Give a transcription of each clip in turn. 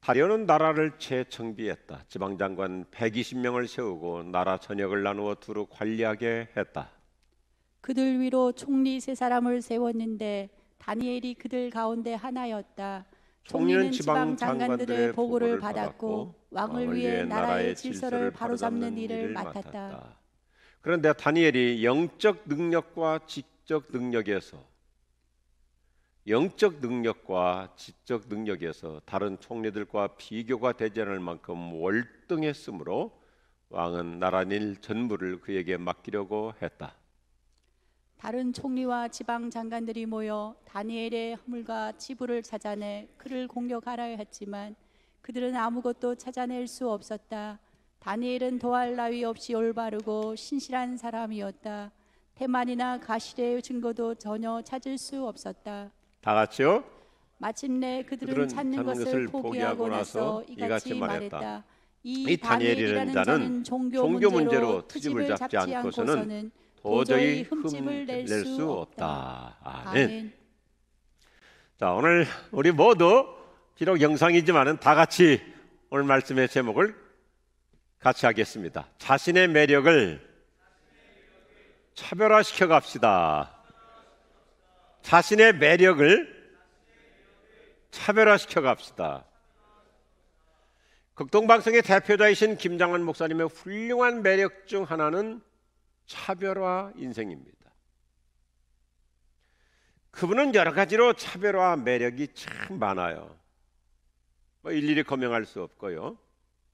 다리오는 나라를 재정비했다. 지방장관 120명을 세우고 나라 전역을 나누어 두루 관리하게 했다. 그들 위로 총리 세 사람을 세웠는데 다니엘이 그들 가운데 하나였다. 총리는 지방 장관들의 보고를 받았고 왕을 위해 나라의 질서를 바로잡는 일을 맡았다. 그런데 다니엘이 영적 능력과 지적 능력에서 다른 총리들과 비교가 되지 않을 만큼 월등했으므로 왕은 나라 일 전부를 그에게 맡기려고 했다. 다른 총리와 지방 장관들이 모여 다니엘의 허물과 치부를 찾아내 그를 공격하려 했지만 그들은 아무것도 찾아낼 수 없었다. 다니엘은 더할 나위 없이 올바르고 신실한 사람이었다. 태만이나 가실의 증거도 전혀 찾을 수 없었다. 다 같이요. 마침내 그들은 찾는 것을 포기하고 나서 이같이 말했다. 이 다니엘이라는 자는 종교 문제로 트집을 잡지 않고서는 도저히 흠집을 낼 수 없다. 아멘. 자, 오늘 우리 모두 비록 영상이지만은 다 같이 오늘 말씀의 제목을 같이 하겠습니다. 자신의 매력을 차별화시켜 갑시다. 자신의 매력을 차별화시켜 갑시다. 극동방송의 대표자이신 김장환 목사님의 훌륭한 매력 중 하나는 차별화 인생입니다. 그분은 여러 가지로 차별화 매력이 참 많아요. 일일이 거명할 수 없고요.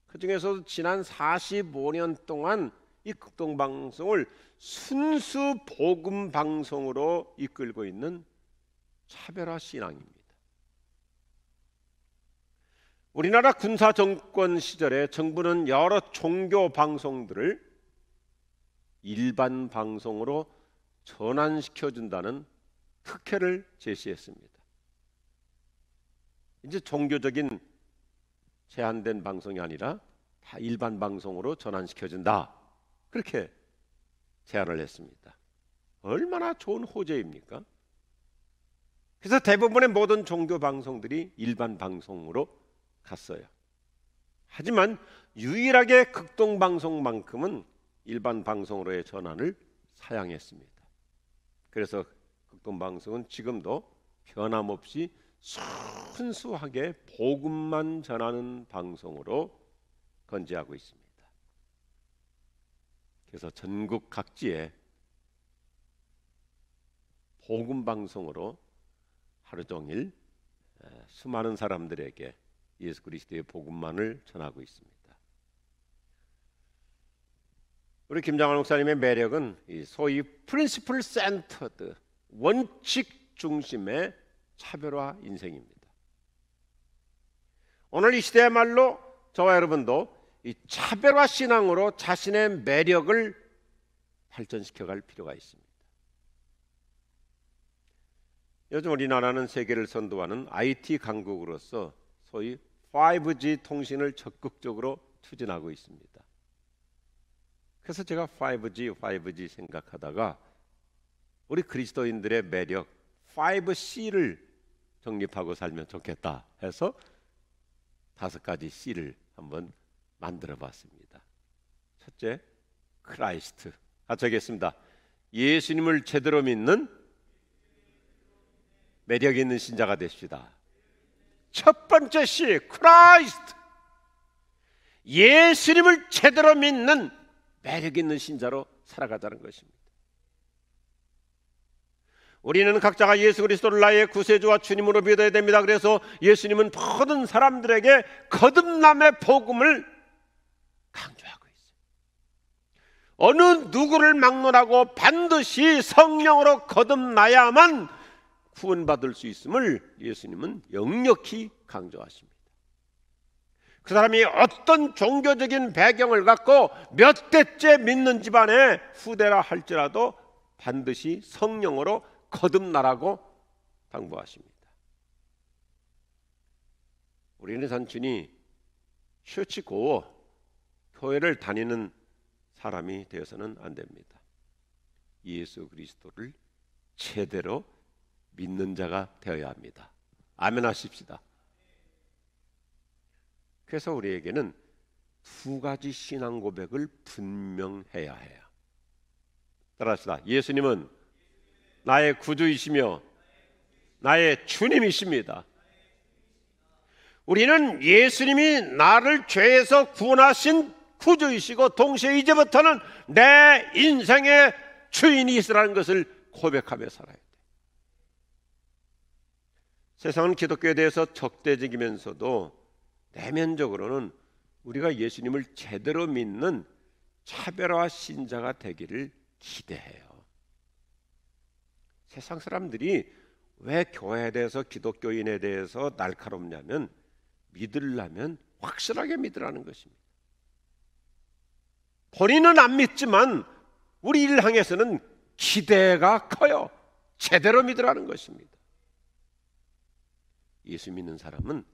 그 중에서도 지난 45년 동안 이 극동방송을 순수 복음 방송으로 이끌고 있는 차별화 신앙입니다. 우리나라 군사 정권 시절에 정부는 여러 종교 방송들을 일반 방송으로 전환시켜 준다는 특혜를 제시했습니다. 이제 종교적인 제한된 방송이 아니라 다 일반 방송으로 전환시켜 준다. 그렇게 제안을 했습니다. 얼마나 좋은 호재입니까? 그래서 대부분의 모든 종교 방송들이 일반 방송으로 갔어요. 하지만 유일하게 극동방송만큼은 일반 방송으로의 전환을 사양했습니다. 그래서 극동방송은 지금도 변함없이 순수하게 복음만 전하는 방송으로 건재하고 있습니다. 그래서 전국 각지에 복음 방송으로 하루 종일 수많은 사람들에게 예수 그리스도의 복음만을 전하고 있습니다. 우리 김장환 목사님의 매력은 소위 프린시플 센터드, 원칙 중심의 차별화 인생입니다. 오늘 이 시대의 말로 저와 여러분도 이 차별화 신앙으로 자신의 매력을 발전시켜갈 필요가 있습니다. 요즘 우리나라는 세계를 선도하는 IT 강국으로서 소위 5G 통신을 적극적으로 추진하고 있습니다. 그래서 제가 5G 생각하다가 우리 그리스도인들의 매력 5C를 정립하고 살면 좋겠다 해서 5가지 C를 한번 만들어 봤습니다. 첫째, 크라이스트. 같이 하겠습니다. 예수님을 제대로 믿는 매력 있는 신자가 됩시다. 첫 번째 C, 크라이스트. 예수님을 제대로 믿는 매력 있는 신자로 살아가자는 것입니다. 우리는 각자가 예수 그리스도를 나의 구세주와 주님으로 믿어야 됩니다. 그래서 예수님은 모든 사람들에게 거듭남의 복음을 강조하고 있어요. 어느 누구를 막론하고 반드시 성령으로 거듭나야만 구원받을 수 있음을 예수님은 역력히 강조하십니다. 그 사람이 어떤 종교적인 배경을 갖고 몇 대째 믿는 집안의 후대라 할지라도 반드시 성령으로 거듭나라고 당부하십니다. 우리는 단순히 셔츠고 교회를 다니는 사람이 되어서는 안 됩니다. 예수 그리스도를 제대로 믿는 자가 되어야 합니다. 아멘 하십시다. 그래서 우리에게는 두 가지 신앙 고백을 분명해야 해요. 따라합시다. 예수님은 나의 구주이시며 나의 주님이십니다. 우리는 예수님이 나를 죄에서 구원하신 구주이시고 동시에 이제부터는 내 인생의 주인이 있으라는 것을 고백하며 살아야 돼. 세상은 기독교에 대해서 적대적이면서도 내면적으로는 우리가 예수님을 제대로 믿는 차별화 신자가 되기를 기대해요. 세상 사람들이 왜 교회에 대해서 기독교인에 대해서 날카롭냐면 믿으려면 확실하게 믿으라는 것입니다. 본인은 안 믿지만 우리를 향해서는 기대가 커요. 제대로 믿으라는 것입니다. 예수 믿는 사람은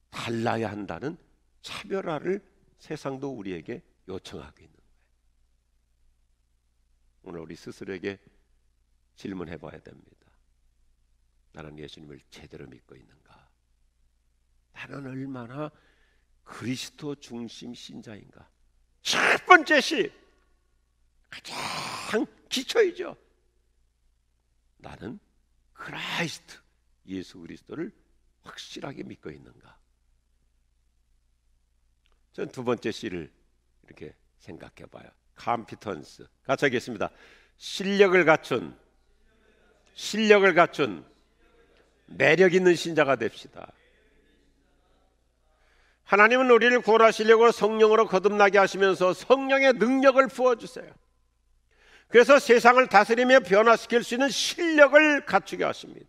달라야 한다는 차별화를 세상도 우리에게 요청하고 있는 거예요. 오늘 우리 스스로에게 질문해 봐야 됩니다. 나는 예수님을 제대로 믿고 있는가? 나는 얼마나 그리스도 중심 신자인가? 첫 번째 시 가장 기초이죠. 나는 크라이스트 예수 그리스도를 확실하게 믿고 있는가? 전 두 번째 C를 이렇게 생각해 봐요. 컴피턴스. 같이 하겠습니다. 실력을 갖춘 매력 있는 신자가 됩시다. 하나님은 우리를 구원하시려고 성령으로 거듭나게 하시면서 성령의 능력을 부어주세요. 그래서 세상을 다스리며 변화시킬 수 있는 실력을 갖추게 하십니다.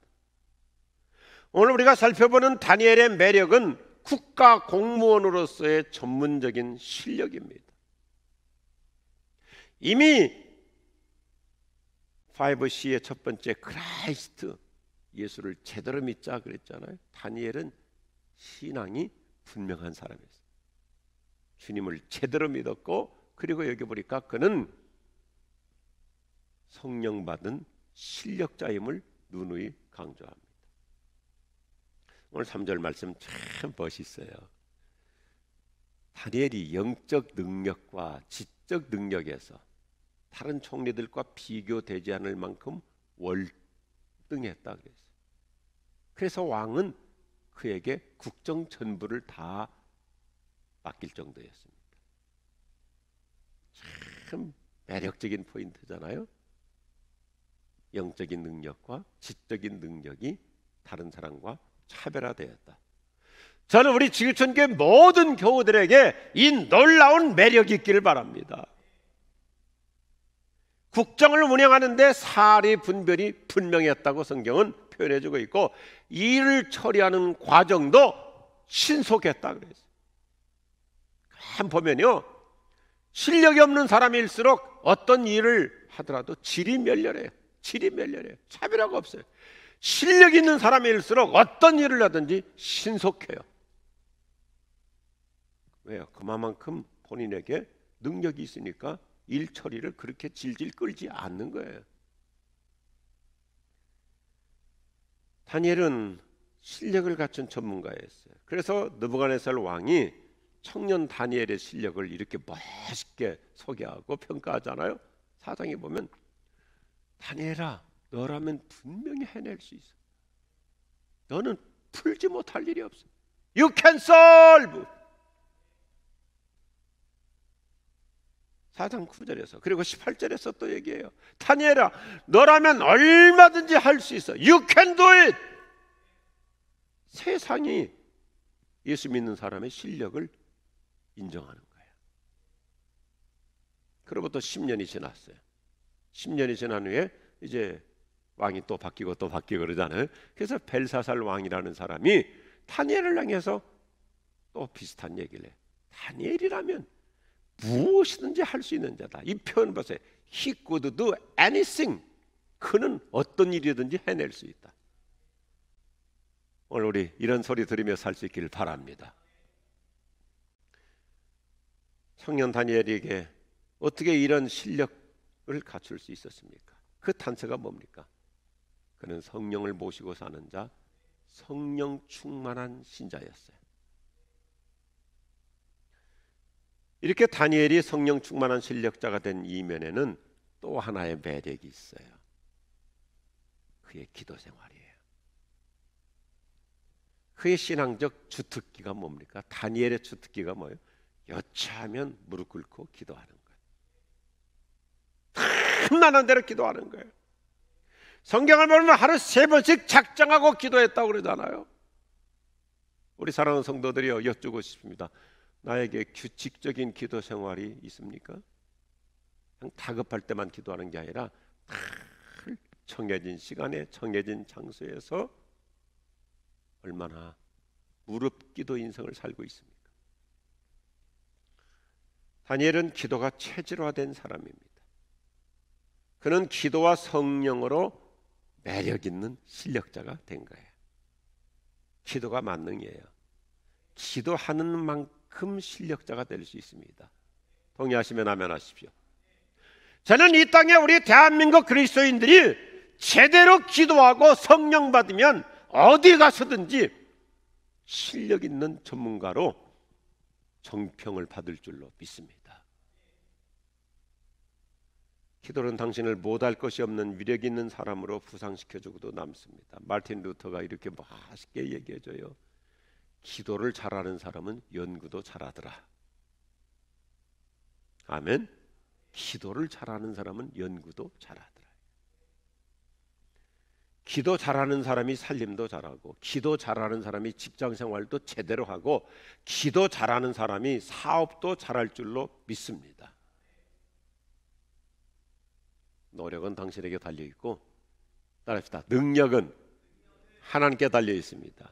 오늘 우리가 살펴보는 다니엘의 매력은 국가 공무원으로서의 전문적인 실력입니다. 이미 5C의 첫 번째 크라이스트 예수를 제대로 믿자 그랬잖아요. 다니엘은 신앙이 분명한 사람이었어요. 주님을 제대로 믿었고, 그리고 여기 보니까 그는 성령 받은 실력자임을 누누이 강조합니다. 오늘 3절 말씀 참 멋있어요. 다니엘이 영적 능력과 지적 능력에서 다른 총리들과 비교되지 않을 만큼 월등했다 그랬어요. 그래서 왕은 그에게 국정 전부를 다 맡길 정도였습니다. 참 매력적인 포인트잖아요. 영적인 능력과 지적인 능력이 다른 사람과 차별화되었다. 저는 우리 지구촌교회 모든 교우들에게 이 놀라운 매력이 있기를 바랍니다. 국정을 운영하는데 사리 분별이 분명했다고 성경은 표현해주고 있고, 일을 처리하는 과정도 신속했다 그랬어요. 한번 보면요, 실력이 없는 사람일수록 어떤 일을 하더라도 질이 멸렬해요. 차별화가 없어요. 실력 있는 사람일수록 어떤 일을 하든지 신속해요. 왜요? 그만큼 본인에게 능력이 있으니까 일 처리를 그렇게 질질 끌지 않는 거예요. 다니엘은 실력을 갖춘 전문가였어요. 그래서 느부갓네살 왕이 청년 다니엘의 실력을 이렇게 멋있게 소개하고 평가하잖아요. 사장에 보면 다니엘아, 너라면 분명히 해낼 수 있어. 너는 풀지 못할 일이 없어. You can solve. 4장 9절에서 그리고 18절에서 또 얘기해요. 다니엘아, 너라면 얼마든지 할 수 있어. You can do it. 세상이 예수 믿는 사람의 실력을 인정하는 거예요. 그로부터 10년이 지났어요. 10년이 지난 후에 이제 왕이 또 바뀌고 그러잖아요. 그래서 벨사살 왕이라는 사람이 다니엘을 향해서 또 비슷한 얘기를 해요. 다니엘이라면 무엇이든지 할 수 있는 자다. 이 표현 보세요. He could do anything. 그는 어떤 일이든지 해낼 수 있다. 오늘 우리 이런 소리 들으며 살 수 있기를 바랍니다. 청년 다니엘에게 어떻게 이런 실력을 갖출 수 있었습니까? 그 단서가 뭡니까? 그는 성령을 모시고 사는 자, 성령 충만한 신자였어요. 이렇게 다니엘이 성령 충만한 실력자가 된 이면에는 또 하나의 매력이 있어요. 그의 기도 생활이에요. 그의 신앙적 주특기가 뭡니까? 다니엘의 주특기가 뭐예요? 여차하면 무릎 꿇고 기도하는 거예요. 탐나는 대로 기도하는 거예요. 성경을 보면 하루 3번씩 작정하고 기도했다고 그러잖아요. 우리 사랑하는 성도들이요, 여쭈고 싶습니다. 나에게 규칙적인 기도 생활이 있습니까? 그냥 다급할 때만 기도하는 게 아니라 정해진 시간에 정해진 장소에서 얼마나 무릎 기도 인생을 살고 있습니까? 다니엘은 기도가 체질화된 사람입니다. 그는 기도와 성령으로 매력 있는 실력자가 된 거예요. 기도가 만능이에요. 기도하는 만큼 실력자가 될 수 있습니다. 동의하시면 아멘 하십시오. 저는 이 땅에 우리 대한민국 그리스도인들이 제대로 기도하고 성령 받으면 어디 가서든지 실력 있는 전문가로 정평을 받을 줄로 믿습니다. 기도는 당신을 못할 것이 없는 위력 있는 사람으로 부상시켜주고도 남습니다. 마틴 루터가 이렇게 맛있게 얘기해줘요. 기도를 잘하는 사람은 연구도 잘하더라. 아멘. 기도를 잘하는 사람은 연구도 잘하더라. 기도 잘하는 사람이 살림도 잘하고, 기도 잘하는 사람이 직장생활도 제대로 하고, 기도 잘하는 사람이 사업도 잘할 줄로 믿습니다. 노력은 당신에게 달려있고, 따라합시다. 능력은 하나님께 달려있습니다.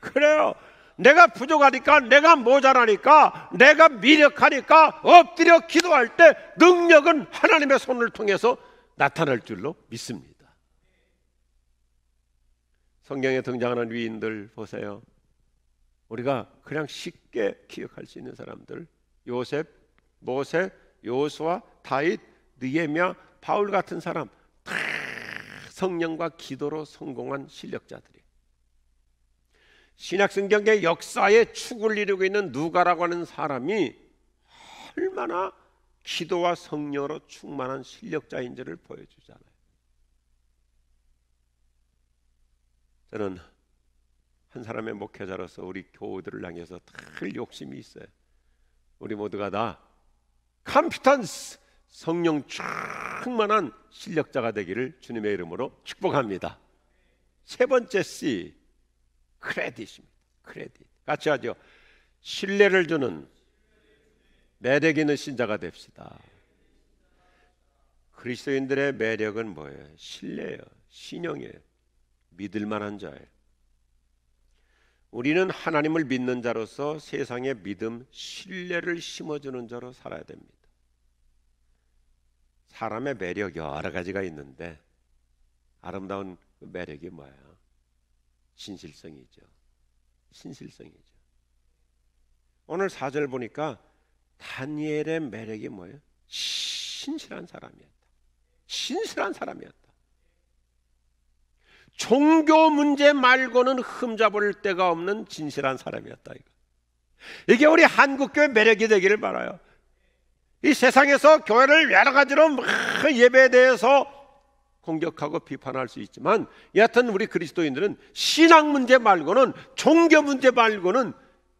그래요. 내가 부족하니까, 내가 모자라니까, 내가 미력하니까 엎드려 기도할 때 능력은 하나님의 손을 통해서 나타날 줄로 믿습니다. 성경에 등장하는 위인들 보세요. 우리가 그냥 쉽게 기억할 수 있는 사람들, 요셉, 모세, 여호수아, 다윗, 느헤미야, 바울 같은 사람, 다 성령과 기도로 성공한 실력자들이. 신약 성경의 역사의 축을 이루고 있는 누가라고 하는 사람이 얼마나 기도와 성령으로 충만한 실력자인지를 보여주잖아요. 저는 한 사람의 목회자로서 우리 교우들을 향해서 늘 욕심이 있어요. 우리 모두가 다 컴피턴스, 성령 충만한 실력자가 되기를 주님의 이름으로 축복합니다. 세 번째 C, 크레딧입니다. 크레딧. 같이 하죠. 신뢰를 주는 매력 있는 신자가 됩시다. 그리스도인들의 매력은 뭐예요? 신뢰예요. 신용이에요. 믿을 만한 자예요. 우리는 하나님을 믿는 자로서 세상에 믿음, 신뢰를 심어주는 자로 살아야 됩니다. 사람의 매력 여러 가지가 있는데 아름다운 그 매력이 뭐예요? 진실성이죠. 신실성이죠. 오늘 4절 보니까 다니엘의 매력이 뭐예요? 신실한 사람이었다. 신실한 사람이었다. 종교 문제 말고는 흠잡을 데가 없는 진실한 사람이었다. 이게 우리 한국교회 매력이 되기를 바라요. 이 세상에서 교회를 여러 가지로 예배에 대해서 공격하고 비판할 수 있지만, 여하튼 우리 그리스도인들은 신앙 문제 말고는, 종교 문제 말고는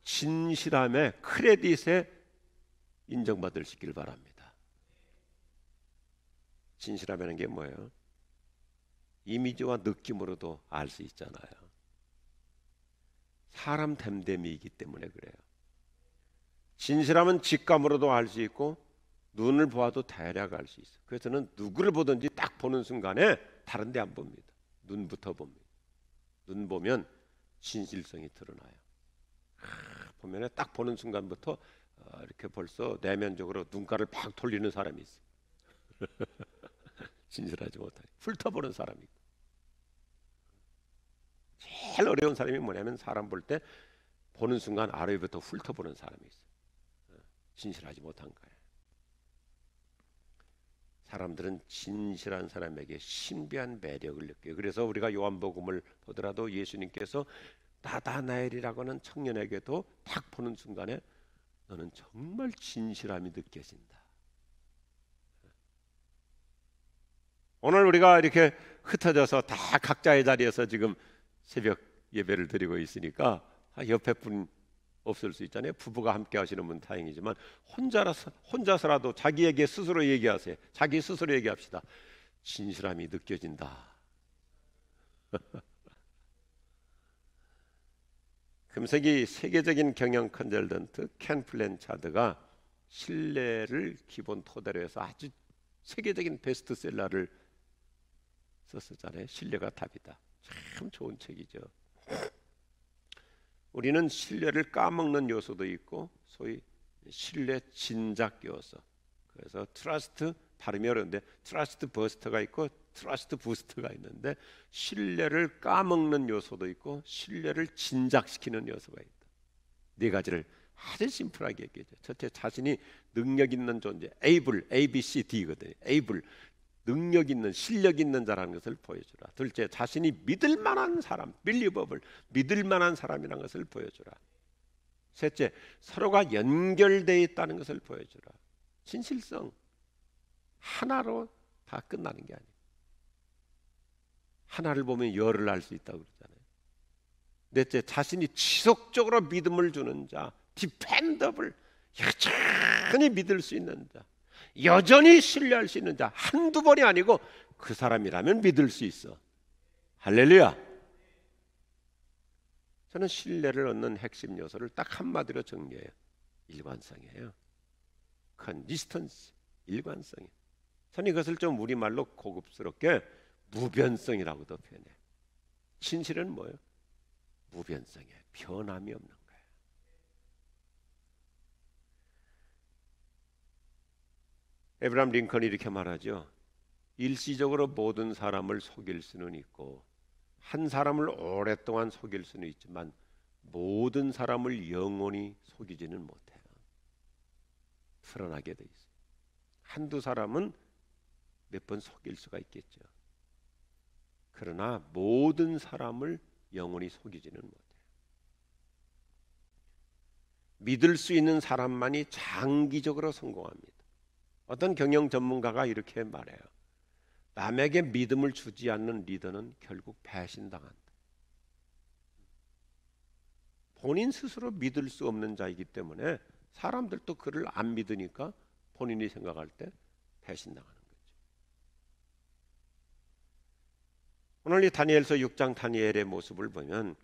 진실함의 크레딧에 인정받을 수 있기를 바랍니다. 진실함이라는 게 뭐예요? 이미지와 느낌으로도 알 수 있잖아요. 사람 됨됨이이기 때문에 그래요. 진실함은 직감으로도 알 수 있고 눈을 보아도 대략 알 수 있어요. 그래서 저는 누구를 보든지 딱 보는 순간에 다른 데 안 봅니다. 눈부터 봅니다. 눈 보면 진실성이 드러나요. 보면 딱 보는 순간부터 이렇게 벌써 내면적으로 눈가를 팍 돌리는 사람이 있어요. 진실하지 못하니 훑어보는 사람이 있고. 제일 어려운 사람이 뭐냐면 사람 볼 때 보는 순간 아래부터 훑어보는 사람이 있어요. 진실하지 못한 거예요. 사람들은 진실한 사람에게 신비한 매력을 느껴요. 그래서 우리가 요한복음을 보더라도 예수님께서 나다나엘이라고 하는 청년에게도 딱 보는 순간에 너는 정말 진실함이 느껴진다. 오늘 우리가 이렇게 흩어져서 다 각자의 자리에서 지금 새벽 예배를 드리고 있으니까 옆에 분 없을 수 있잖아요. 부부가 함께 하시는 분 다행이지만 혼자서라도 자기에게 스스로 얘기하세요. 자기 스스로 얘기합시다. 진실함이 느껴진다. 금세기 세계적인 경영 컨설턴트 켄 플랜차드가 신뢰를 기본 토대로 해서 아주 세계적인 베스트셀러를 썼었잖아요. 신뢰가 답이다. 참 좋은 책이죠. 우리는 신뢰를 까먹는 요소도 있고 소위 신뢰 진작 요소. 그래서 트러스트 발음이 어려운데 트러스트 버스터가 있고 트러스트 부스트가 있는데 신뢰를 까먹는 요소도 있고 신뢰를 진작시키는 요소가 있다. 네 가지를 아주 심플하게 얘기하죠. 첫째, 자신이 능력 있는 존재, able, ABCD거든요. able, 능력 있는, 실력 있는 자라는 것을 보여주라. 둘째, 자신이 믿을 만한 사람, believable, 믿을 만한 사람이라는 것을 보여주라. 셋째, 서로가 연결되어 있다는 것을 보여주라. 진실성 하나로 다 끝나는 게 아니에요. 하나를 보면 열을 알 수 있다고 그러잖아요. 넷째, 자신이 지속적으로 믿음을 주는 자, dependable, 여전히 믿을 수 있는 자, 여전히 신뢰할 수 있는 자, 한두 번이 아니고 그 사람이라면 믿을 수 있어. 할렐루야. 저는 신뢰를 얻는 핵심 요소를 딱 한마디로 정리해요. 일관성이에요. 컨시스턴시, 일관성이에요. 저는 이것을 좀 우리말로 고급스럽게 무변성이라고도 표현해요. 진실은 뭐예요? 무변성이에요. 변함이 없는 거예요. 에브라함 링컨이 이렇게 말하죠. 일시적으로 모든 사람을 속일 수는 있고 한 사람을 오랫동안 속일 수는 있지만 모든 사람을 영원히 속이지는 못해요. 드러나게 돼 있어요. 한두 사람은 몇 번 속일 수가 있겠죠. 그러나 모든 사람을 영원히 속이지는 못해요. 믿을 수 있는 사람만이 장기적으로 성공합니다. 어떤 경영 전문가가 이렇게 말해요. 남에게 믿음을 주지 않는 리더는 결국 배신당한다. 본인 스스로 믿을 수 없는 자이기 때문에 사람들도 그를 안 믿으니까 본인이 생각할 때 배신당하는 거죠. 오늘 이 다니엘서 6장 다니엘의 모습을 보면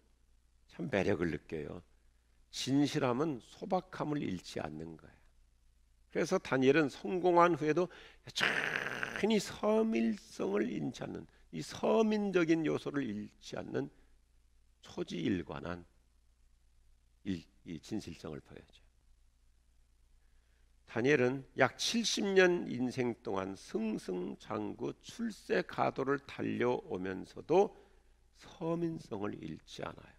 참 매력을 느껴요. 진실함은 소박함을 잃지 않는 거예요. 그래서 다니엘은 성공한 후에도 여전히 서밀성을 잃지 않는, 이 서민적인 요소를 잃지 않는 초지일관한 이 진실성을 보여줘요. 다니엘은 약 70년 인생 동안 승승장구 출세가도를 달려오면서도 서민성을 잃지 않아요.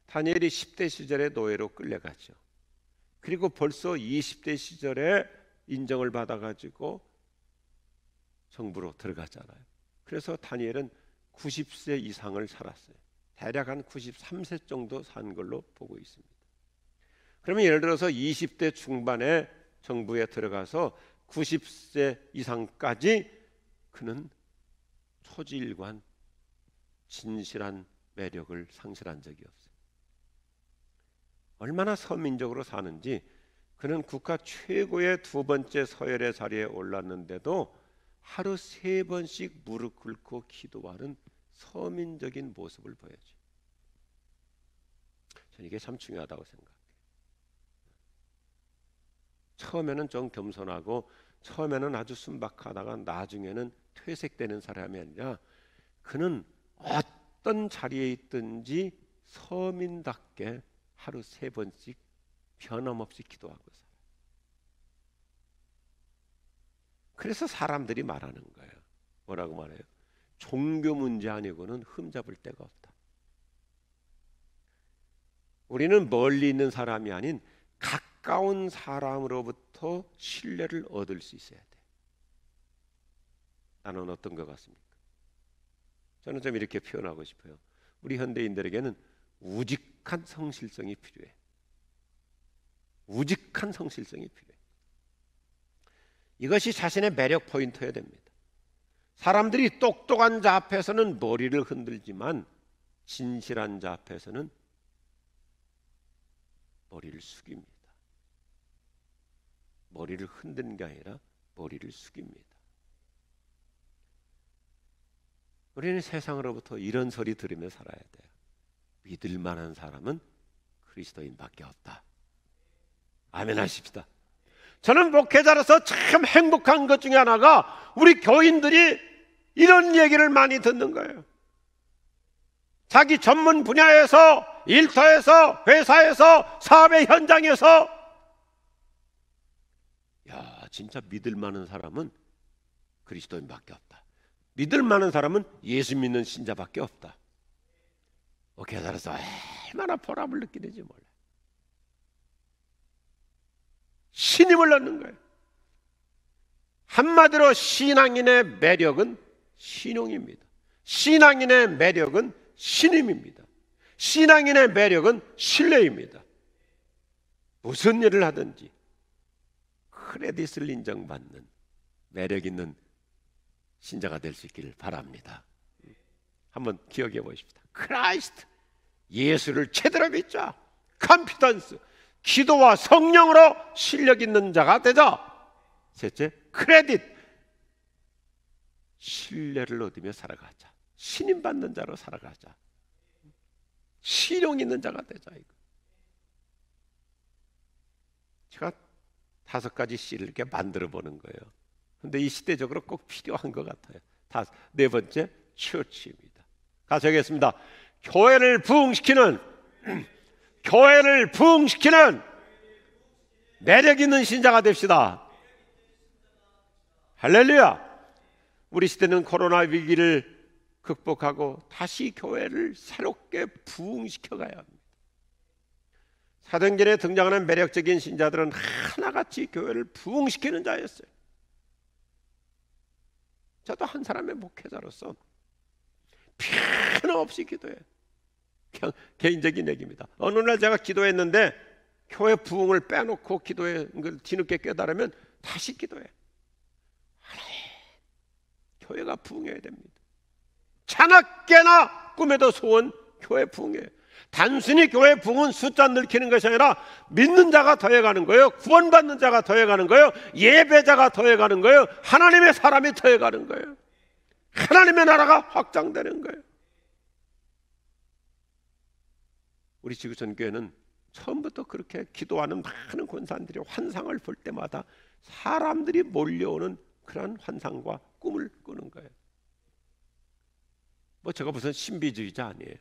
다니엘이 10대 시절에 노예로 끌려가죠. 그리고 벌써 20대 시절에 인정을 받아가지고 정부로 들어가잖아요. 그래서 다니엘은 90세 이상을 살았어요. 대략 한 93세 정도 산 걸로 보고 있습니다. 그러면 예를 들어서 20대 중반에 정부에 들어가서 90세 이상까지 그는 초지일관, 진실한 매력을 상실한 적이 없어요. 얼마나 서민적으로 사는지 그는 국가 최고의 두 번째 서열의 자리에 올랐는데도 하루 3번씩 무릎 꿇고 기도하는 서민적인 모습을 보여줘요. 저는 이게 참 중요하다고 생각해요. 처음에는 좀 겸손하고 처음에는 아주 순박하다가 나중에는 퇴색되는 사람이 아니라 그는 어떤 자리에 있든지 서민답게 하루 3번씩 변함없이 기도하고 살아요. 그래서 사람들이 말하는 거예요. 뭐라고 말해요? 종교 문제 아니고는 흠잡을 데가 없다. 우리는 멀리 있는 사람이 아닌 가까운 사람으로부터 신뢰를 얻을 수 있어야 돼. 나는 어떤 것 같습니까? 저는 좀 이렇게 표현하고 싶어요. 우리 현대인들에게는 우직한 성실성이 필요해. 우직한 성실성이 필요해요. 이것이 자신의 매력 포인트여야 됩니다. 사람들이 똑똑한 자 앞에서는 머리를 흔들지만 진실한 자 앞에서는 머리를 숙입니다. 머리를 흔드는 게 아니라 머리를 숙입니다. 우리는 세상으로부터 이런 소리 들으며 살아야 돼요. 믿을 만한 사람은 그리스도인밖에 없다. 아멘 하십시다. 저는 목회자로서 참 행복한 것 중에 하나가 우리 교인들이 이런 얘기를 많이 듣는 거예요. 자기 전문 분야에서, 일터에서, 회사에서, 사업의 현장에서, 야, 진짜 믿을 만한 사람은 그리스도인밖에 없다. 믿을 만한 사람은 예수 믿는 신자밖에 없다. 목회자로서 얼마나 보람을 느끼는지 몰라요. 신임을 얻는 거예요. 한마디로 신앙인의 매력은 신용입니다. 신앙인의 매력은 신임입니다. 신앙인의 매력은 신뢰입니다. 무슨 일을 하든지 크레딧을 인정받는 매력 있는 신자가 될 수 있기를 바랍니다. 한번 기억해 보십시다. 크라이스트, 예수를 제대로 믿자. 컨피던스, 기도와 성령으로 실력 있는 자가 되자. 셋째, 크레딧, 신뢰를 얻으며 살아가자. 신임 받는 자로 살아가자. 실용 있는 자가 되자. 제가 5가지 C를 이렇게 만들어 보는 거예요. 근데 이 시대적으로 꼭 필요한 것 같아요. 네 번째, 처치입니다. 같이 하겠습니다. 교회를 부흥시키는 매력 있는 신자가 됩시다. 할렐루야. 우리 시대는 코로나 위기를 극복하고 다시 교회를 새롭게 부흥시켜 가야 합니다. 사도행전에 등장하는 매력적인 신자들은 하나같이 교회를 부흥시키는 자였어요. 저도 한 사람의 목회자로서 변함없이 기도해요. 그냥 개인적인 얘기입니다. 어느 날 제가 기도했는데 교회 부흥을 빼놓고 기도한 걸 뒤늦게 깨달으면 다시 기도해. 교회가 부흥해야 됩니다. 자나깨나 꿈에도 소원 교회 부흥이에요. 단순히 교회 부흥은 숫자 늘리는 것이 아니라 믿는 자가 더해가는 거예요. 구원받는 자가 더해가는 거예요. 예배자가 더해가는 거예요. 하나님의 사람이 더해가는 거예요. 하나님의 나라가 확장되는 거예요. 우리 지구촌 교회는 처음부터 그렇게 기도하는 많은 권사님들이 환상을 볼 때마다 사람들이 몰려오는 그런 환상과 꿈을 꾸는 거예요. 뭐 제가 무슨 신비주의자 아니에요.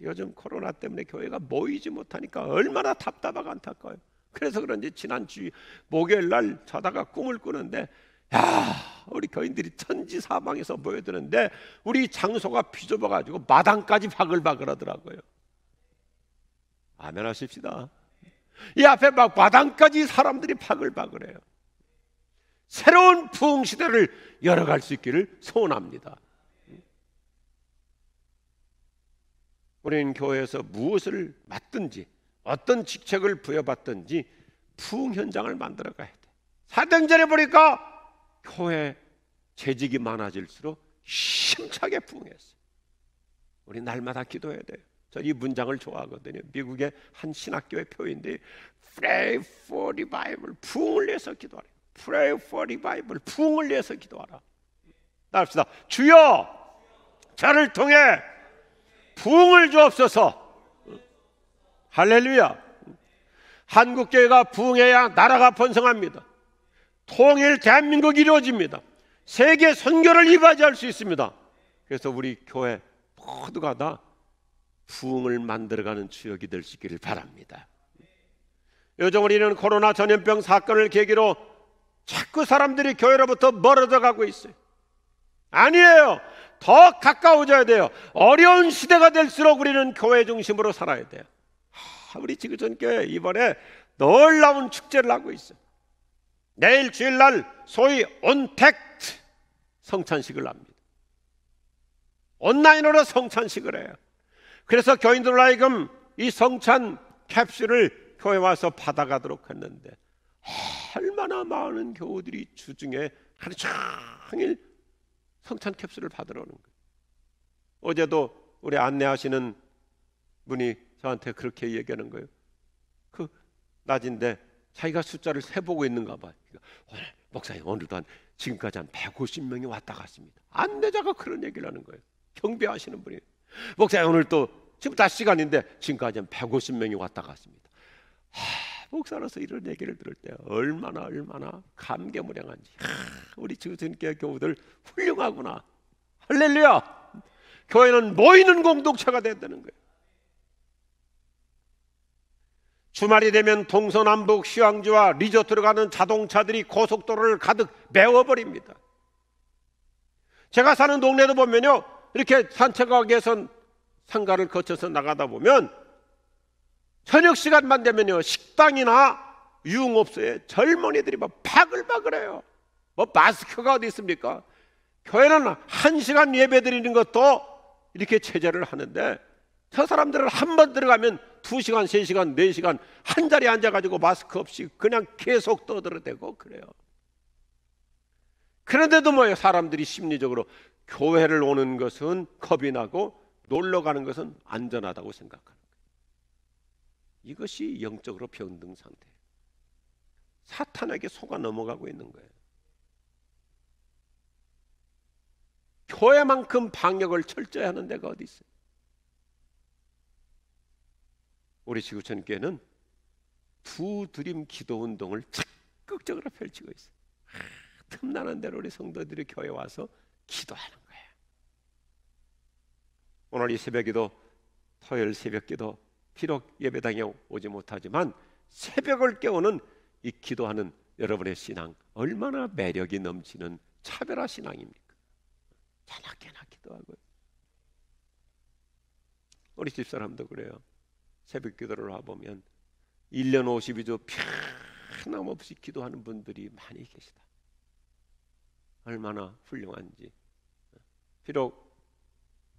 요즘 코로나 때문에 교회가 모이지 못하니까 얼마나 답답하고 안타까워요. 그래서 그런지 지난 주 목요일 날 자다가 꿈을 꾸는데, 우리 교인들이 천지사방에서 모여드는데 우리 장소가 비좁아가지고 마당까지 바글바글하더라고요. 아멘 하십시다. 이 앞에 막 마당까지 사람들이 바글바글해요. 새로운 부흥 시대를 열어갈 수 있기를 소원합니다. 우리는 교회에서 무엇을 맡든지 어떤 직책을 부여받든지 부흥 현장을 만들어 가야 돼. 사도행전에 보니까 교회 재직이 많아질수록 힘차게 부흥했어요. 우리 날마다 기도해야 돼요. 저 이 문장을 좋아하거든요. 미국의 한 신학교의 표인데 Pray for revival, 부흥을 위해서 기도하라. Pray for revival, 부흥을 위해서 기도하라. 나갑시다. 주여, 저를 통해 부흥을 주옵소서. 할렐루야. 한국교회가 부흥해야 나라가 번성합니다. 통일 대한민국이 이루어집니다. 세계 선교를 이바지할 수 있습니다. 그래서 우리 교회 모두가 다 부흥을 만들어가는 추억이 될 수 있기를 바랍니다. 요즘 우리는 코로나 전염병 사건을 계기로 자꾸 사람들이 교회로부터 멀어져 가고 있어요. 아니에요. 더 가까워져야 돼요. 어려운 시대가 될수록 우리는 교회 중심으로 살아야 돼요. 우리 지구촌교회 이번에 놀라운 축제를 하고 있어요. 내일 주일날 소위 온택트 성찬식을 합니다. 온라인으로 성찬식을 해요. 그래서 교인들 하여금 이 성찬 캡슐을 교회 와서 받아가도록 했는데 얼마나 많은 교우들이 주중에 하루 종일 성찬 캡슐을 받으러 오는 거예요. 어제도 우리 안내하시는 분이 저한테 그렇게 얘기하는 거예요. 그 낮인데 자기가 숫자를 세보고 있는가 봐요. 오늘 목사님 오늘도 지금까지 한 150명이 왔다 갔습니다. 안내자가 그런 얘기를 하는 거예요. 경배하시는 분이 목사님 오늘 또 지금 5시간인데 지금까지 한 150명이 왔다 갔습니다. 목사로서 이런 얘기를 들을 때 얼마나 감개무량한지. 우리 지구촌교회 교우들 훌륭하구나. 할렐루야. 교회는 모이는 공동체가 된다는 거예요. 주말이 되면 동서남북 휴양지와 리조트로 가는 자동차들이 고속도로를 가득 메워버립니다. 제가 사는 동네도 보면요, 이렇게 산책하기 위해서 상가를 거쳐서 나가다 보면 저녁 시간만 되면요, 식당이나 유흥업소에 젊은이들이 막 바글바글해요. 뭐 마스크가 어디 있습니까? 교회는 1시간 예배 드리는 것도 이렇게 체제를 하는데 저 사람들은 한 번 들어가면 2시간, 3시간, 4시간 한 자리에 앉아가지고 마스크 없이 그냥 계속 떠들어대고 그래요. 그런데도 뭐예요? 사람들이 심리적으로 교회를 오는 것은 겁이 나고 놀러 가는 것은 안전하다고 생각하는 거예요. 이것이 영적으로 병든 상태예요. 사탄에게 속아 넘어가고 있는 거예요. 교회만큼 방역을 철저히 하는 데가 어디 있어요? 우리 지구촌 교회는 두 드림 기도 운동을 적극적으로 펼치고 있어요. 틈나는 대로 우리 성도들이 교회 와서 기도하는 거예요. 오늘 이 새벽기도, 토요일 새벽기도 비록 예배당에 오지 못하지만 새벽을 깨우는 이 기도하는 여러분의 신앙 얼마나 매력이 넘치는 차별화 신앙입니까? 자나깨나 기도하고요. 우리 집사람도 그래요. 새벽 기도를 와보면 1년 52주 편함없이 기도하는 분들이 많이 계시다. 얼마나 훌륭한지. 비록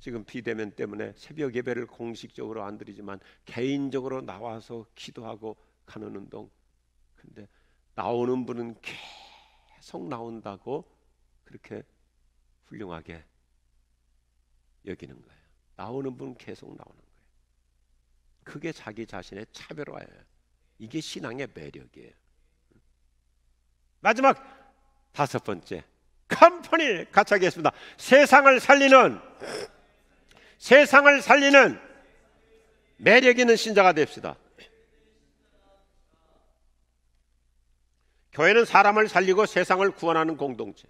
지금 비대면 때문에 새벽 예배를 공식적으로 안 드리지만 개인적으로 나와서 기도하고 가는 운동. 근데 나오는 분은 계속 나온다고 그렇게 훌륭하게 여기는 거예요. 나오는 분은 계속 나오는 거예요. 그게 자기 자신의 차별화예요. 이게 신앙의 매력이에요. 마지막 5번째, 컴퍼니 같이 하겠습니다. 세상을 살리는 매력 있는 신자가 됩시다. 교회는 사람을 살리고 세상을 구원하는 공동체.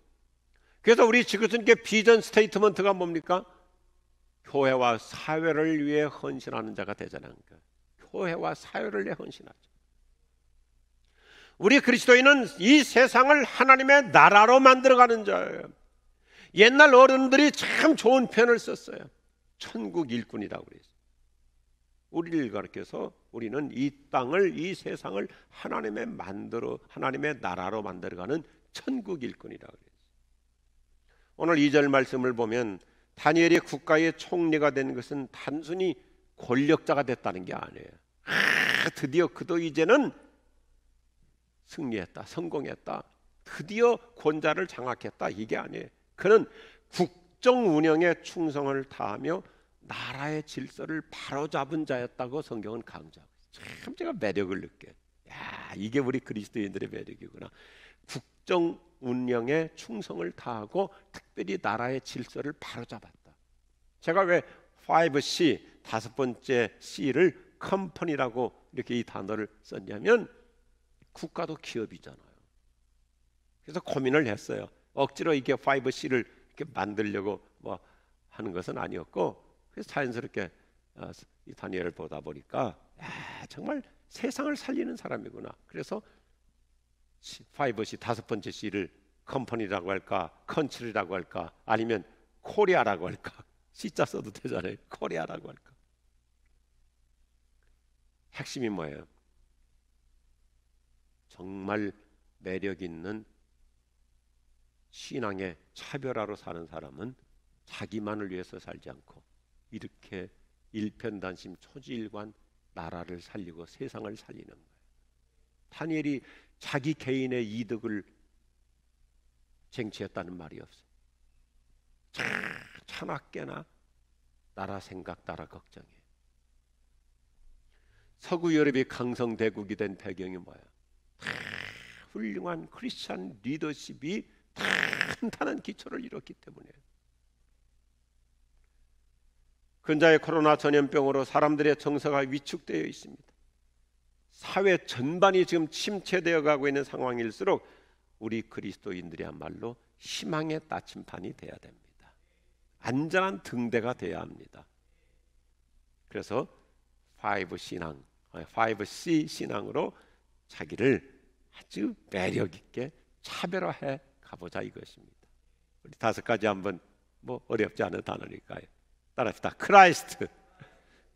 그래서 우리 지구촌교회 비전 스테이트먼트가 뭡니까? 교회와 사회를 위해 헌신하는 자가 되자는 거예요. 교회와 사회를 위해 헌신하죠. 우리 그리스도인은 이 세상을 하나님의 나라로 만들어가는 자예요. 옛날 어른들이 참 좋은 표현을 썼어요. 천국 일꾼이라고 그랬어요. 우리를 가르쳐서 우리는 이 땅을, 이 세상을 하나님의 나라로 만들어가는 천국 일꾼이라고 그랬어요. 오늘 2절 말씀을 보면 다니엘이 국가의 총리가 된 것은 단순히 권력자가 됐다는 게 아니에요. 드디어 그도 이제는 승리했다, 성공했다, 드디어 권자를 장악했다, 이게 아니에요. 그는 국정 운영에 충성을 다하며 나라의 질서를 바로잡은 자였다고 성경은 강조하고 있어요. 참 제가 매력을 느껴요. 야, 이게 우리 그리스도인들의 매력이구나. 국정 운영에 충성을 다하고 특별히 나라의 질서를 바로잡았다. 제가 왜 5C, 5번째 C를 컴퍼니라고 이렇게 이 단어를 썼냐면 국가도 기업이잖아요. 그래서 고민을 했어요. 억지로 이게 5C를 이렇게 만들려고 뭐 하는 것은 아니었고, 그래서 자연스럽게 이 다니엘을 보다 보니까 정말 세상을 살리는 사람이구나. 그래서 5C, 5번째 C를 컴퍼니라고 할까, 컨트리라고 할까, 아니면 코리아라고 할까. C자 써도 되잖아요. 코리아라고 할까. 핵심이 뭐예요? 정말 매력 있는 신앙의 차별화로 사는 사람은 자기만을 위해서 살지 않고 이렇게 일편단심, 초지일관, 나라를 살리고 세상을 살리는 거예요. 다니엘이 자기 개인의 이득을 쟁취했다는 말이 없어요. 차나깨나 나라 생각, 나라 걱정이에요. 서구 유럽이 강성대국이 된 배경이 뭐예요? 훌륭한 크리스찬 리더십이 탄탄한 기초를 이뤘기 때문이에요. 근자의 코로나 전염병으로 사람들의 정서가 위축되어 있습니다. 사회 전반이 지금 침체되어 가고 있는 상황일수록 우리 그리스도인들이야말로 희망의 나침판이 돼야 됩니다. 안전한 등대가 돼야 합니다. 그래서 5C 신앙으로 자기를 아주 매력 있게 차별화해 가보자 이것입니다. 우리 5가지 한번 뭐 어렵지 않은 단어니까요. 따라합시다. 크라이스트,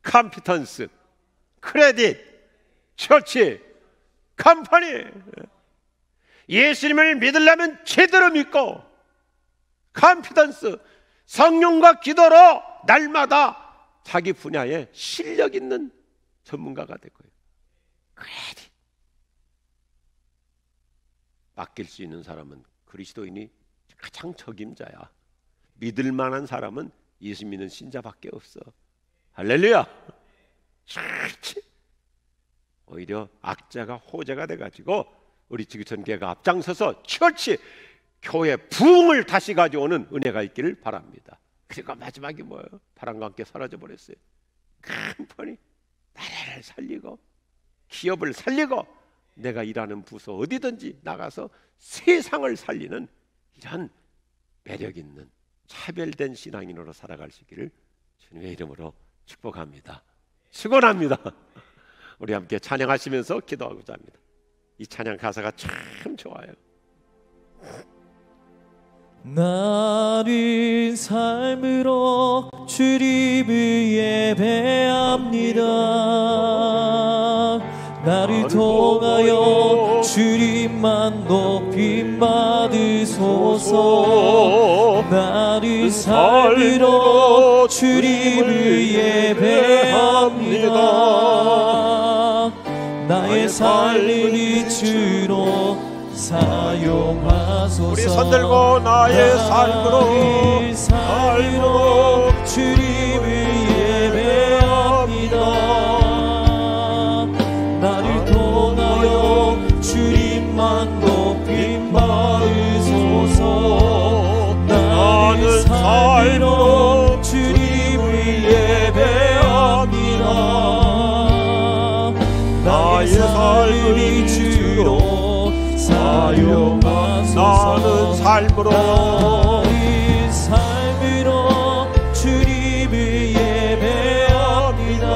컴피턴스, 크레딧, 처치, 컴퍼니. 예수님을 믿으려면 제대로 믿고, 컴피턴스, 성령과 기도로 날마다 자기 분야에 실력 있는 전문가가 될 거예요. 크레딧. 맡길 수 있는 사람은 그리스도인이 가장 적임자야. 믿을 만한 사람은 예수 믿는 신자밖에 없어. 할렐루야. 오히려 악자가 호재가 돼가지고 우리 지구촌교회가 앞장서서 처치 교회 부흥을 다시 가져오는 은혜가 있기를 바랍니다. 그리고 마지막이 뭐예요? 바람과 함께 사라져버렸어요. 컴퍼니, 나라를 살리고 기업을 살리고 내가 일하는 부서 어디든지 나가서 세상을 살리는 이런 매력 있는 차별된 신앙인으로 살아갈 수 있기를 주님의 이름으로 축복합니다. 축원합니다. 우리 함께 찬양하시면서 기도하고자 합니다. 이 찬양 가사가 참 좋아요. 나를 삶으로 주님을 예배합니다. 나를 통하여 주님만 높임 받으소서. 나를 삶으로 주님을 예배합니다. 나의 삶을 주로 사용하소서. 우리 손들고 나의 삶으로 주님을 예배합니다. 나를 통하여 주님만 높임 받으소서. 나의 삶으로 주님을 예배합니다. 나의 삶을 주로 사용하소서. 나는 삶으로 주님을 예배합니다.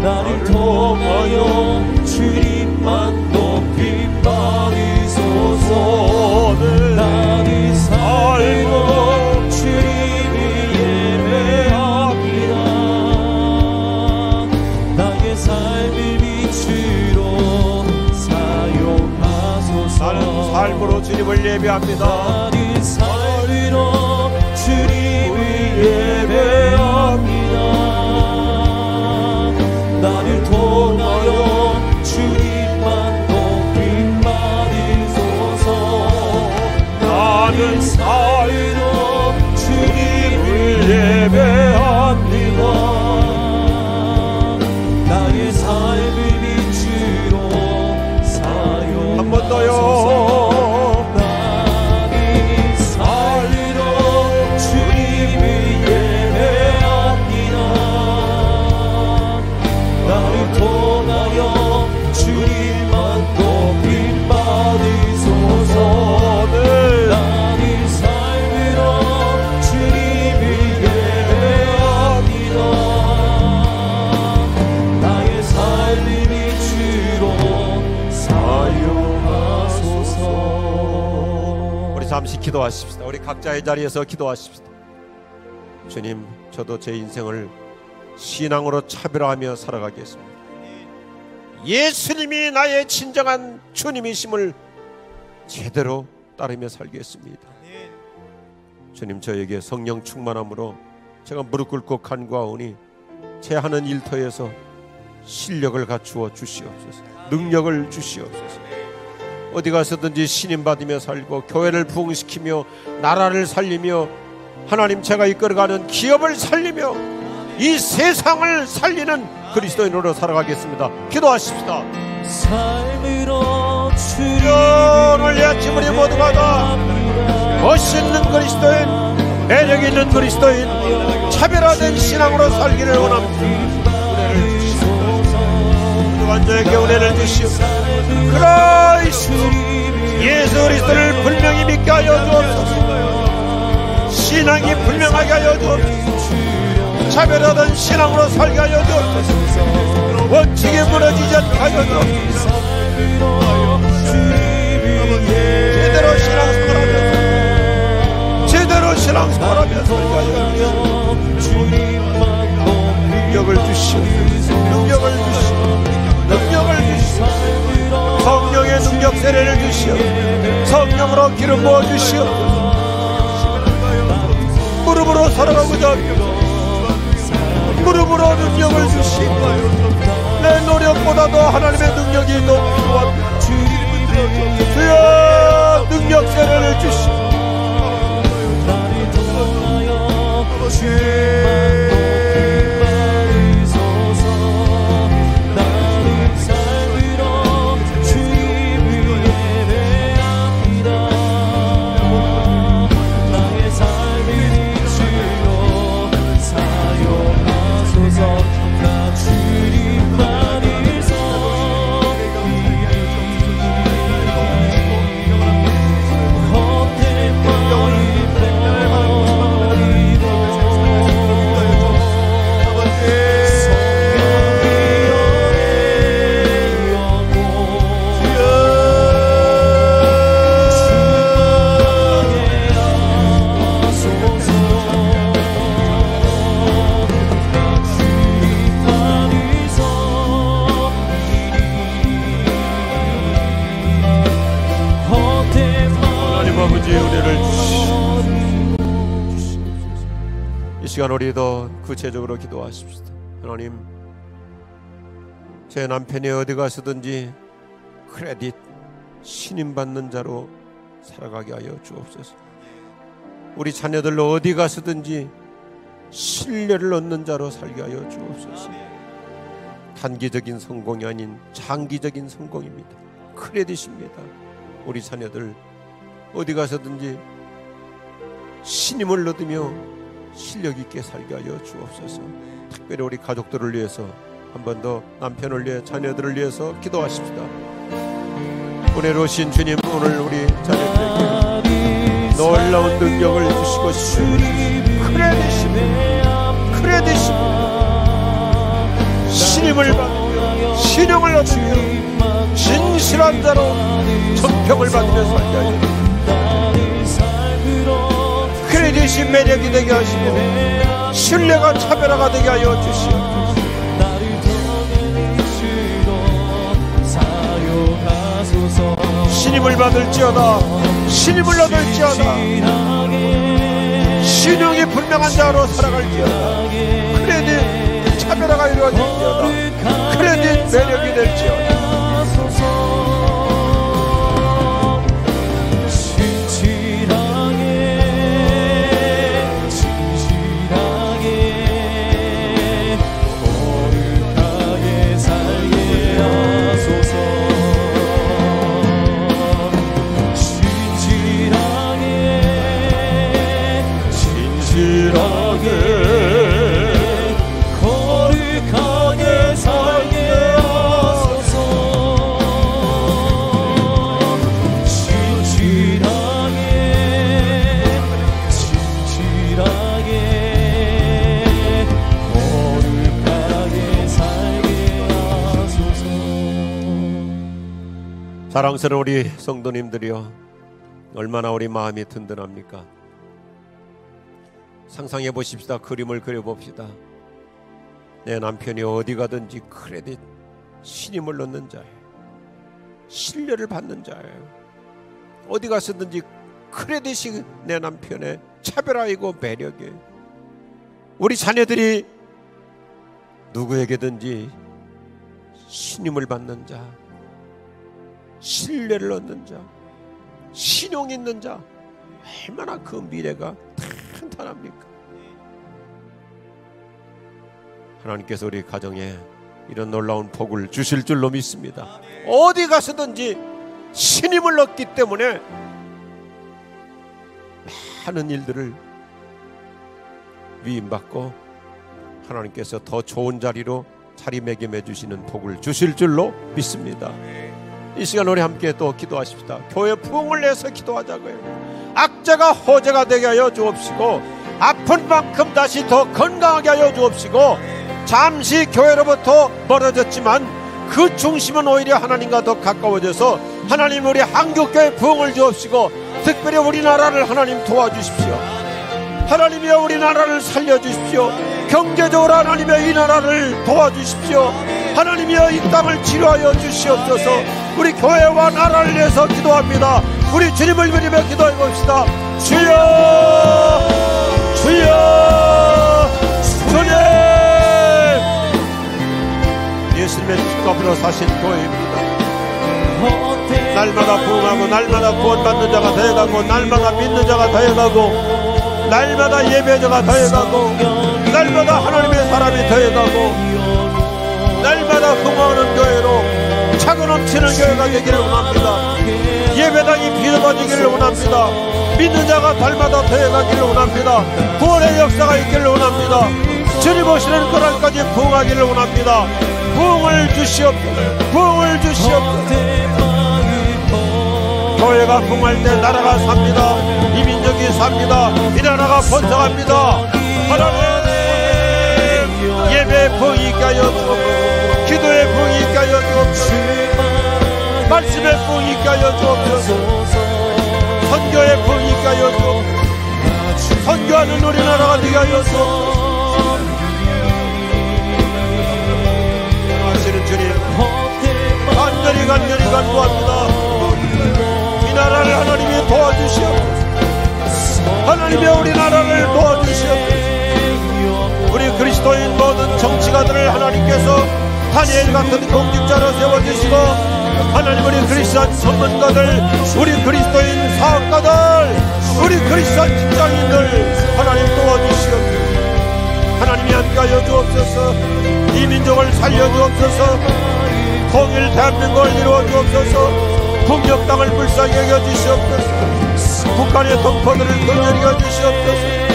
나를 통하여 주님만 높임 받으소서. 나를 삶으로 주님을 예배합니다. 나의 삶을 빛으로 사용하소서. 나는 삶으로 주님을 예배합니다. 나를 삶으로 주님을 예배합니다. 나를 통하여 주님만 높임 받으소서. 나를 삶으로 주님을 예배합니다. 나의 삶을 빛으로 사용하소서. 한 번 더요. 잠시 기도하십시다. 우리 각자의 자리에서 기도하십시다. 주님, 저도 제 인생을 신앙으로 차별화하며 살아가겠습니다. 예수님이 나의 진정한 주님이심을 제대로 따르며 살겠습니다. 주님, 저에게 성령 충만함으로 제가 무릎 꿇고 간구하오니 제 하는 일터에서 실력을 갖추어 주시옵소서. 능력을 주시옵소서. 어디 가서든지 신임 받으며 살고 교회를 부흥시키며 나라를 살리며 하나님 제가 이끌어가는 기업을 살리며 이 세상을 살리는 그리스도인으로 살아가겠습니다. 기도하십시다. 오늘 이 아침 우리 모두가 다 멋있는 그리스도인, 매력 있는 그리스도인, 차별화된 신앙으로 살기를 원합니다. 은혜를 주시옵소서. 완전하게 은혜를 주시옵소서. 그리스도 예수 그리스도를 분명히 믿게 하여 주옵소서. 신앙이 분명하게 하여 주옵소서. 차별화된 신앙으로 살게 하여 주옵소서. 원칙에 무너지지 않게 하여 주옵소서. 제대로 신앙생활하면서 제대로 신앙생활하면서 살게 하여 주옵소서. 능력을 주시옵소서. 능력을 주시옵소서. 능력을 주시옵소서. 성령의 능력 세례를 주시옵소서. 성령으로 기름 부어 주시옵소서. 무릎으로 살아가고자 합니다. 무릎으로 능력을 주시옵소서. 내 노력보다도 하나님의 능력이 더 필요합니다. 주여 능력 세례를 주시옵소서. 시간 우리 더 구체적으로 기도하십시다. 하나님, 제 남편이 어디 가서든지 크레딧 신임받는 자로 살아가게 하여 주옵소서. 우리 자녀들로 어디 가서든지 신뢰를 얻는 자로 살게 하여 주옵소서. 단기적인 성공이 아닌 장기적인 성공입니다. 크레딧입니다. 우리 자녀들 어디 가서든지 신임을 얻으며 실력 있게 살게 하여 주옵소서. 특별히 우리 가족들을 위해서 한 번 더 남편을 위해 자녀들을 위해서 기도하십시다. 은혜로우신 주님, 오늘 우리 자녀들에게 놀라운 능력을 주시고 싶습니다. 크레딧입니다. 신임을 받으며 신용을 얻으며 진실한 자로 정평을 받으며 살게 하여 크레딧이 매력이 되게 하시고 신뢰가 차별화가 되게 하여 주시옵소서. 신임을 받을지어다. 신임을 얻을지어다. 신용이 분명한 자로 살아갈지어다. 크레딧 차별화가 이루어질지어다. 크레딧 매력이 될지어다. 사랑스러운 우리 성도님들이여, 얼마나 우리 마음이 든든합니까? 상상해 보십시다. 그림을 그려봅시다. 내 남편이 어디 가든지 크레딧 신임을 얻는 자예요. 신뢰를 받는 자예요. 어디 가서든지 크레딧이 내 남편의 차별화이고 매력이에요. 우리 자녀들이 누구에게든지 신임을 받는 자, 신뢰를 얻는 자, 신용 있는 자, 얼마나 그 미래가 탄탄합니까? 하나님께서 우리 가정에 이런 놀라운 복을 주실 줄로 믿습니다. 어디 가서든지 신임을 얻기 때문에 많은 일들을 위임받고 하나님께서 더 좋은 자리로 자리매김해 주시는 복을 주실 줄로 믿습니다. 이 시간 우리 함께 또 기도하십시다. 교회 부흥을 내서 기도하자고요. 악자가 호재가 되게 하여 주옵시고 아픈 만큼 다시 더 건강하게 하여 주옵시고 잠시 교회로부터 멀어졌지만 그 중심은 오히려 하나님과 더 가까워져서 하나님 우리 한국교회 부흥을 주옵시고 특별히 우리나라를 하나님 도와주십시오. 하나님이여 우리나라를 살려주십시오. 경제적으로 하나님의 이 나라를 도와주십시오. 하나님이여 이 땅을 치료하여 주시옵소서. 우리 교회와 나라를 위해서 기도합니다. 우리 주님을 믿으며 기도해 봅시다. 주여 주여 주님, 예수님의 십자가로 사신 교회입니다. 날마다 부흥하고 날마다 구원받는 자가 되어가고 날마다 믿는 자가 되어가고 날마다 예배자가 되어가고 날마다 하나님의 사람이 되어가고 날마다 흥황하는 교회로 차고 넘치는 교회가 되기를 원합니다. 예배당이 비어가지기를 원합니다. 믿는 자가 달마다 되어가기를 원합니다. 구원의 역사가 있기를 원합니다. 주님 오시는 그날까지 부흥하기를 원합니다. 부흥을 주시옵소서. 부흥을 주시옵소서. 교회가 부흥할 때 나라가 삽니다. 이 민족이 삽니다. 이 나라가 번성합니다. 하나님, 예배의 부흥이 있게 하여 주옵소서. 기도의 부흥이 있게 하여 주옵소서. 말씀의 부흥이 있게 하여 주옵소서. 선교의 부흥이 있게 하여 주옵소서. 선교하는 우리나라가 되게 하여 주옵소서. 하시는 주님, 간절히 간구합니다. 이 나라를 하나님이 도와주시옵소서. 하나님의 우리나라를 도와주시옵소서. 우리 그리스도인 모든 정치가들을 하나님께서 다니엘 같은 공직자로 세워주시고 하나님 우리 그리스도인 전문가들, 우리 그리스도인 사업가들, 우리 그리스도인 직장인들 하나님 도와주시옵소서. 하나님이 함께하여 주옵소서. 이 민족을 살려주옵소서. 통일 대한민국을 이루어 주옵소서. 북녘 땅을 불쌍히 여겨주시옵소서. 북한의 동포들을 긍휼히 여겨주시옵소서.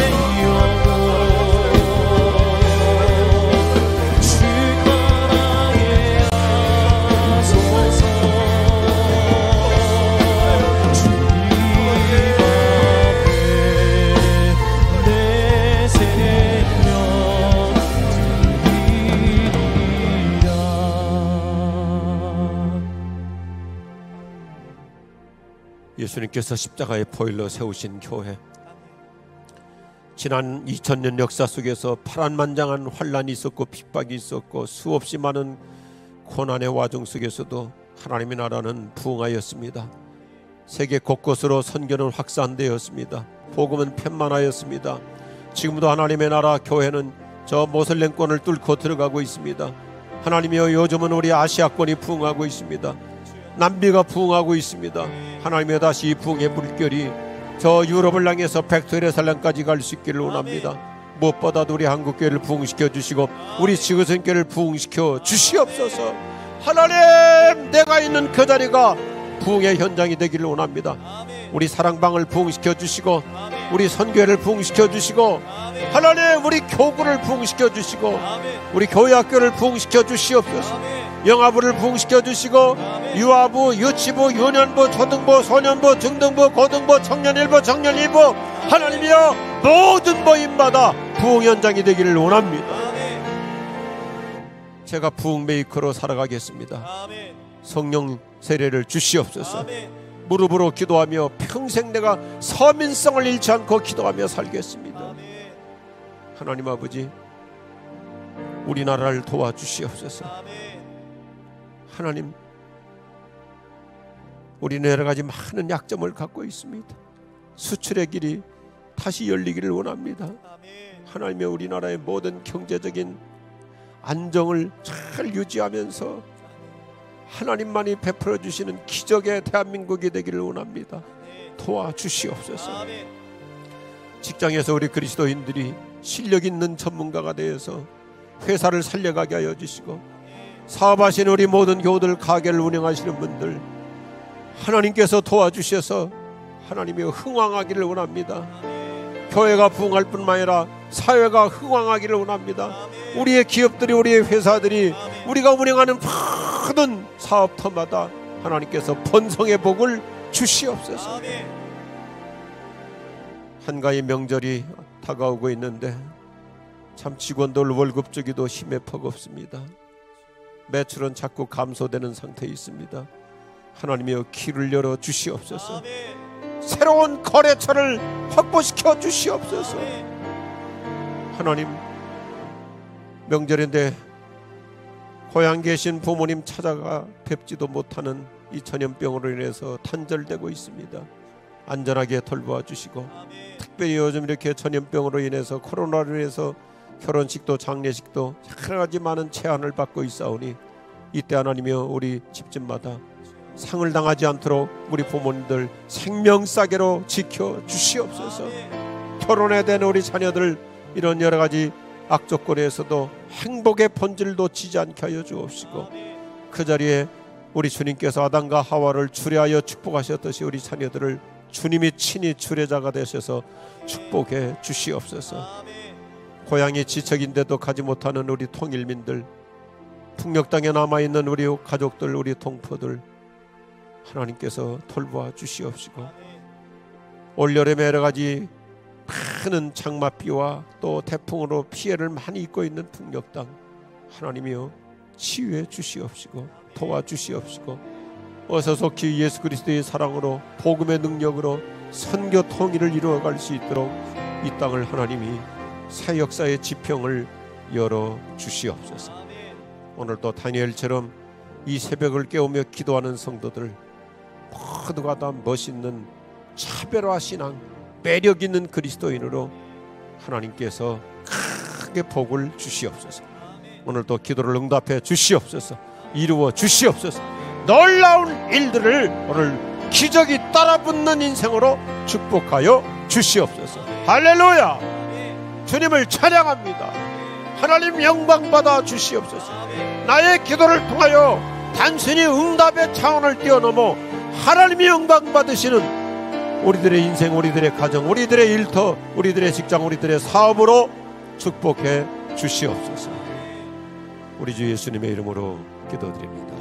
예수님께서 십자가의 보일러 세우신 교회, 지난 2000년 역사 속에서 파란만장한 환란이 있었고 핍박이 있었고 수없이 많은 고난의 와중 속에서도 하나님의 나라는 부흥하였습니다. 세계 곳곳으로 선교는 확산되었습니다. 복음은 편만하였습니다. 지금도 하나님의 나라 교회는 저 모슬렘권을 뚫고 들어가고 있습니다. 하나님이여 요즘은 우리 아시아권이 부흥하고 있습니다. 남미가 부흥하고 있습니다. 하나님의 다시 이 부흥의 물결이 저 유럽을 향해서 백두예루살렘까지 갈 수 있기를 원합니다. 무엇보다도 우리 한국교회를 부흥시켜 주시고 우리 지구촌교회를 부흥시켜 주시옵소서. 하나님, 내가 있는 그 자리가 부흥의 현장이 되기를 원합니다. 우리 사랑방을 부흥시켜 주시고 우리 선교회를 부흥시켜 주시고 하나님, 우리 교구를 부흥시켜 주시고 우리 교회학교를 부흥시켜 주시옵소서. 영아부를 부흥시켜 주시고 유아부, 유치부, 유년부, 초등부, 소년부, 중등부, 고등부, 청년일부, 청년일부 하나님이여 모든 모임마다 부흥 현장이 되기를 원합니다. 제가 부흥 메이커로 살아가겠습니다. 성령 세례를 주시옵소서. 무릎으로 기도하며 평생 내가 서민성을 잃지 않고 기도하며 살겠습니다. 하나님 아버지, 우리나라를 도와주시옵소서. 하나님, 우리는 여러 가지 많은 약점을 갖고 있습니다. 수출의 길이 다시 열리기를 원합니다. 하나님의 우리나라의 모든 경제적인 안정을 잘 유지하면서 하나님만이 베풀어 주시는 기적의 대한민국이 되기를 원합니다. 도와주시옵소서. 직장에서 우리 그리스도인들이 실력 있는 전문가가 되어서 회사를 살려가게 하여 주시고, 사업하시는 우리 모든 교우들, 가게를 운영하시는 분들 하나님께서 도와주셔서 하나님이 흥왕하기를 원합니다. 교회가 부흥할 뿐만 아니라 사회가 흥왕하기를 원합니다. 우리의 기업들이, 우리의 회사들이, 우리가 운영하는 모든 사업터마다 하나님께서 번성의 복을 주시옵소서. 한가위 명절이 다가오고 있는데 참 직원들 월급 주기도 힘에 버겁습니다. 매출은 자꾸 감소되는 상태에 있습니다. 하나님이여 길을 열어 주시옵소서. 새로운 거래처를 확보시켜 주시옵소서. 하나님, 명절인데 고향 계신 부모님 찾아가 뵙지도 못하는 이 전염병으로 인해서 단절되고 있습니다. 안전하게 돌보아 주시고, 특별히 요즘 이렇게 전염병으로 인해서, 코로나로 인해서 결혼식도 장례식도 여러 가지 많은 제한을 받고 있사오니 이때 하나님이여 우리 집집마다 상을 당하지 않도록 우리 부모님들 생명싸개로 지켜 주시옵소서. 결혼에 된 우리 자녀들 이런 여러 가지 악조건에서도 행복의 본질을 놓치지 않게 하여 주옵시고, 그 자리에 우리 주님께서 아담과 하와를 주례하여 축복하셨듯이 우리 자녀들을 주님이 친히 주례자가 되셔서 축복해 주시옵소서. 고향이 지척인데도 가지 못하는 우리 통일민들, 풍력 땅에 남아있는 우리 가족들, 우리 동포들 하나님께서 돌보아 주시옵시고, 올여름에 여러 가지 많은 장맛비와 또 태풍으로 피해를 많이 입고 있는 풍력 땅 하나님이여 치유해 주시옵시고 도와주시옵시고, 어서 속히 예수 그리스도의 사랑으로 복음의 능력으로 선교 통일을 이루어갈 수 있도록 이 땅을 하나님이 새 역사의 지평을 열어 주시옵소서. 오늘도 다니엘처럼 이 새벽을 깨우며 기도하는 성도들 모두가 다 멋있는 차별화 신앙, 매력 있는 그리스도인으로 하나님께서 크게 복을 주시옵소서. 오늘도 기도를 응답해 주시옵소서. 이루어 주시옵소서. 놀라운 일들을 오늘 기적이 따라붙는 인생으로 축복하여 주시옵소서. 할렐루야. 주님을 찬양합니다. 하나님 영광 받아 주시옵소서. 나의 기도를 통하여 단순히 응답의 차원을 뛰어넘어 하나님이 영광 받으시는 우리들의 인생, 우리들의 가정, 우리들의 일터, 우리들의 직장, 우리들의 사업으로 축복해 주시옵소서. 우리 주 예수님의 이름으로 기도드립니다.